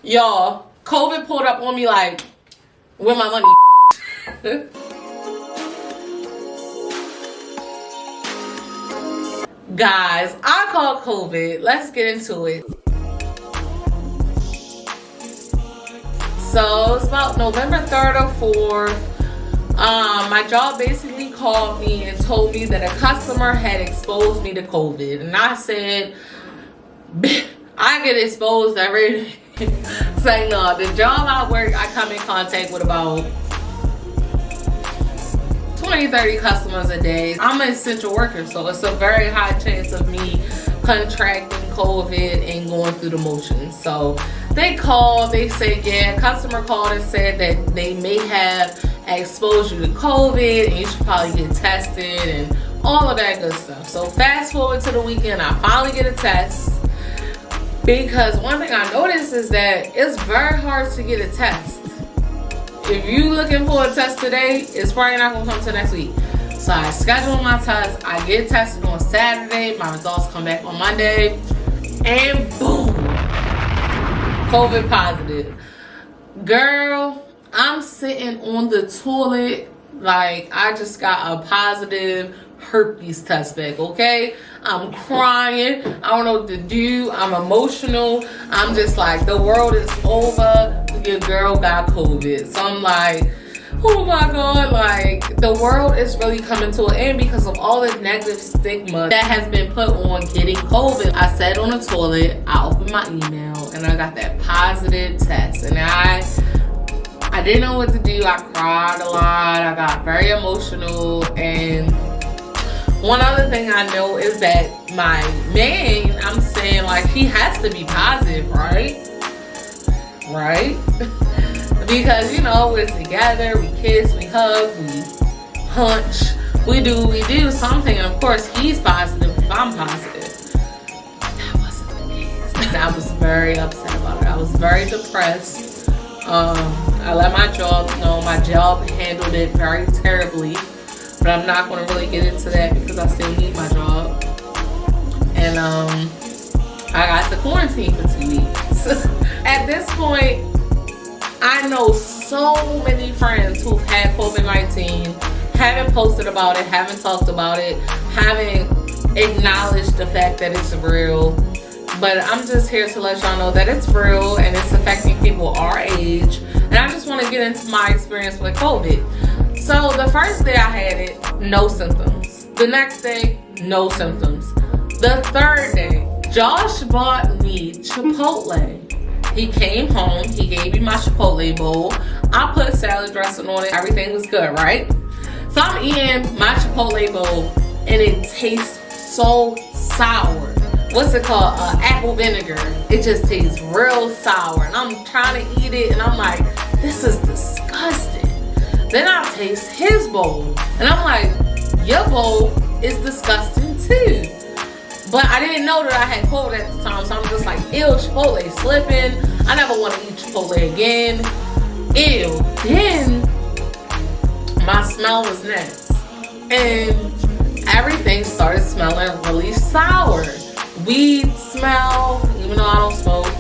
Y'all, COVID pulled up on me like, where my money? Guys, I call COVID. Let's get into it. So it's about November 3rd or 4th. My job basically called me and told me that a customer had exposed me to COVID. And I said, I get exposed every day. It's like, no, the job I work, I come in contact with about 20-30 customers a day. I'm an essential worker, so it's a very high chance of me contracting COVID and going through the motions. So they called, they said, yeah, customer called and said that they may have exposed you to COVID and you should probably get tested and all of that good stuff. So fast forward to the weekend, I finally get a test. Because one thing I noticed is that it's very hard to get a test. If you looking for a test today, it's probably not gonna come till next week. So I schedule my test, I get tested on Saturday, my results come back on Monday, and boom, COVID positive. Girl, I'm sitting on the toilet like I just got a positive herpes test back, okay? I'm crying. I don't know what to do. I'm emotional. I'm just like, the world is over. Your girl got COVID. So I'm like, oh my God, like the world is really coming to an end because of all the negative stigma that has been put on getting COVID. I sat on the toilet, I opened my email, and I got that positive test. And I didn't know what to do. I cried a lot. I got very emotional. And one other thing I know is that my man, I'm saying like he has to be positive, right? Right? Because, you know, we're together, we kiss, we hug, we punch, we do something. And of course, he's positive if I'm positive. That wasn't the case. I was very upset about it. I was very depressed. I let my job know. My job handled it very terribly. But I'm not going to really get into that because I still need my job. And I got to quarantine for 2 weeks. At this point, I know so many friends who've had COVID-19, haven't posted about it, haven't talked about it, haven't acknowledged the fact that it's real. But I'm just here to let y'all know that it's real and it's affecting people our age. And I just want to get into my experience with COVID. So the first day I had it, no symptoms. The next day, no symptoms. The third day, Josh bought me Chipotle. He came home, he gave me my Chipotle bowl. I put salad dressing on it, everything was good, right? So I'm eating my Chipotle bowl and it tastes so sour. What's it called? Apple vinegar. It just tastes real sour. And I'm trying to eat it and I'm like, this is disgusting. Then I taste his bowl and I'm like, your bowl is disgusting too. But I didn't know that I had COVID at the time, so I'm just like, ew, Chipotle slipping. I never want to eat Chipotle again. Ew. Then my smell was next. And everything started smelling really sour. Weed smell, even though I don't smoke.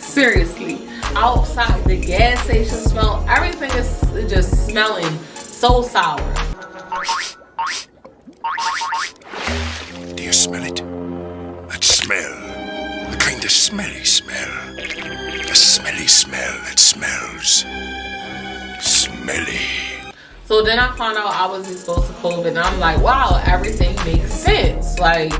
Seriously. Outside, the gas station smell, everything is just smelling so sour. Do you smell it? That smell. The kind of smelly smell. The smelly smell that smells smelly. So then I found out I was exposed to COVID and I'm like, wow, everything makes sense. Like,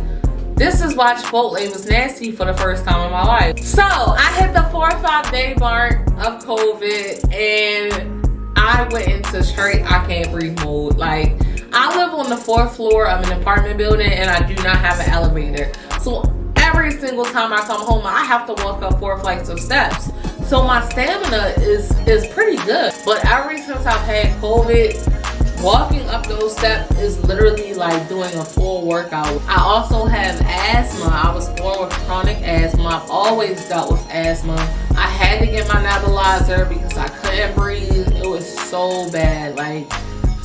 this is why Chipotle was nasty for the first time in my life. So I hit the 4 or 5 day mark of COVID and I went into straight I can't breathe mode. Like, I live on the 4th floor of an apartment building and I do not have an elevator. So every single time I come home, I have to walk up 4 flights of steps. So my stamina is pretty good. But ever since I've had COVID, walking up those steps is literally like doing a full workout. I also have asthma. I was born with chronic asthma. I've always dealt with asthma. I had to get my nebulizer because I couldn't breathe. It was so bad. Like,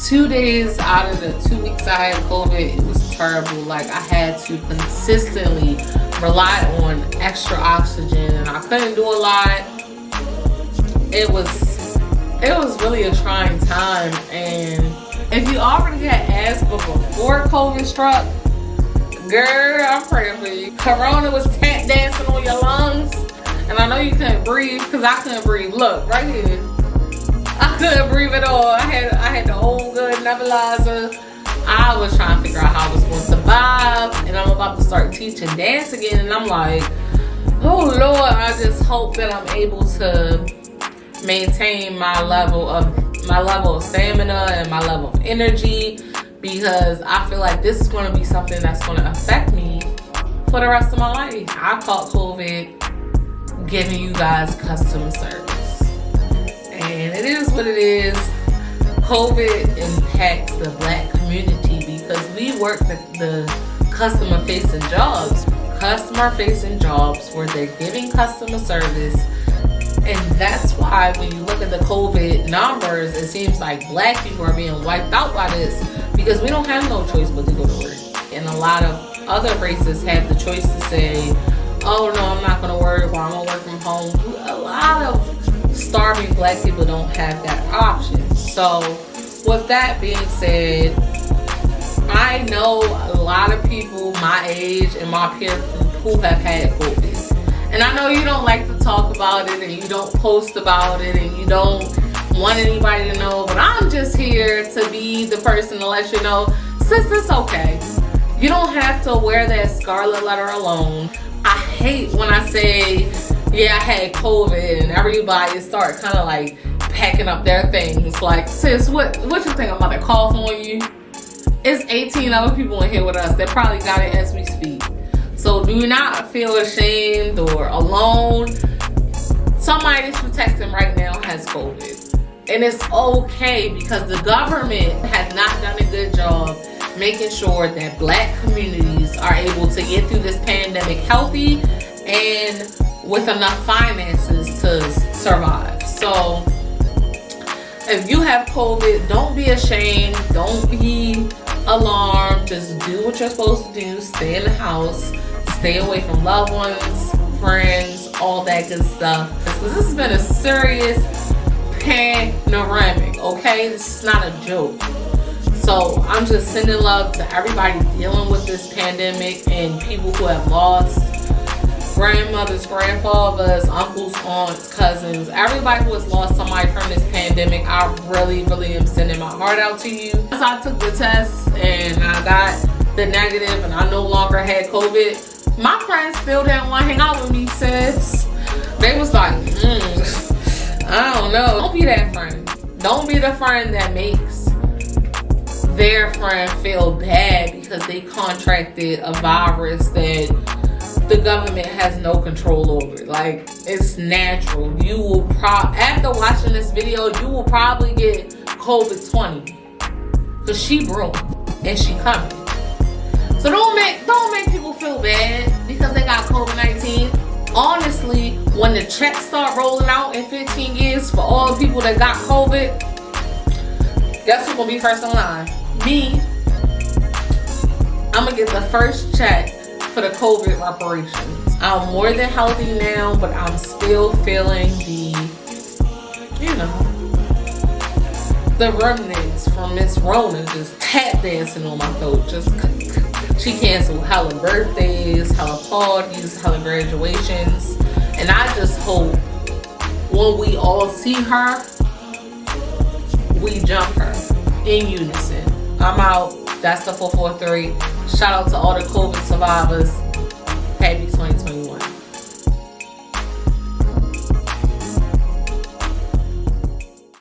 2 days out of the 2 weeks I had COVID, it was terrible. Like, I had to consistently relied on extra oxygen, and I couldn't do a lot. It was really a trying time. And if you already had asthma before COVID struck, girl, I'm praying for you. Corona was tap dancing on your lungs, and I know you couldn't breathe, because I couldn't breathe. Look, right here. I couldn't breathe at all. I had the old good nebulizer. I was trying to figure out how I was going to survive, and I'm about to start teaching dance again, and I'm like, oh Lord, I just hope that I'm able to maintain my level of stamina and my level of energy, because I feel like this is going to be something that's going to affect me for the rest of my life. I caught COVID giving you guys customer service, and it is what it is. COVID impacts the Black community because we work the customer-facing jobs where they're giving customer service. And that's why when you look at the COVID numbers, it seems like Black people are being wiped out by this, because we don't have no choice but to go to work. And a lot of other races have the choice to say, oh no, I'm not going to work, or I'm going to work from home. A lot of starving Black people don't have that option. So with that being said, I know a lot of people my age and my peer group who have had COVID. And I know you don't like to talk about it, and you don't post about it, and you don't want anybody to know, but I'm just here to be the person to let you know, sis, it's okay. You don't have to wear that scarlet letter alone. I hate when I say, yeah, I had COVID, and everybody start kind of like packing up their things. Like, sis, what you think I'm about to cough on you? It's 18 other people in here with us that probably got it as we speak. So do not feel ashamed or alone. Somebody that you're texting right now has COVID. And it's okay, because the government has not done a good job making sure that Black communities are able to get through this pandemic healthy and with enough finances to survive. So if you have COVID, don't be ashamed. Don't be alarmed. Just do what you're supposed to do. Stay in the house. Stay away from loved ones, friends, all that good stuff. Because this has been a serious panoramic, okay? This is not a joke. So I'm just sending love to everybody dealing with this pandemic, and people who have lost grandmothers, grandfathers, uncles, aunts, cousins, everybody who has lost somebody from this pandemic. I really, really am sending my heart out to you. Once I took the test and I got the negative and I no longer had COVID, my friends still didn't want to hang out with me, sis. They was like, I don't know. Don't be that friend. Don't be the friend that makes their friend feel bad because they contracted a virus that the government has no control over. Like, it's natural. You will after watching this video, you will probably get COVID-20 because she broke and she coming. So don't make people feel bad because they got COVID-19. Honestly, when the checks start rolling out in 15 years for all the people that got COVID, guess who's gonna be first in line? Me. I'm gonna get the first check for the COVID reparations. I'm more than healthy now, but I'm still feeling the remnants from Miss Rona just tap dancing on my throat. She canceled hella birthdays, hella parties, hella graduations. And I just hope when we all see her, we jump her in unison. I'm out. That's the 443. Shout out to all the COVID survivors. Happy 2021.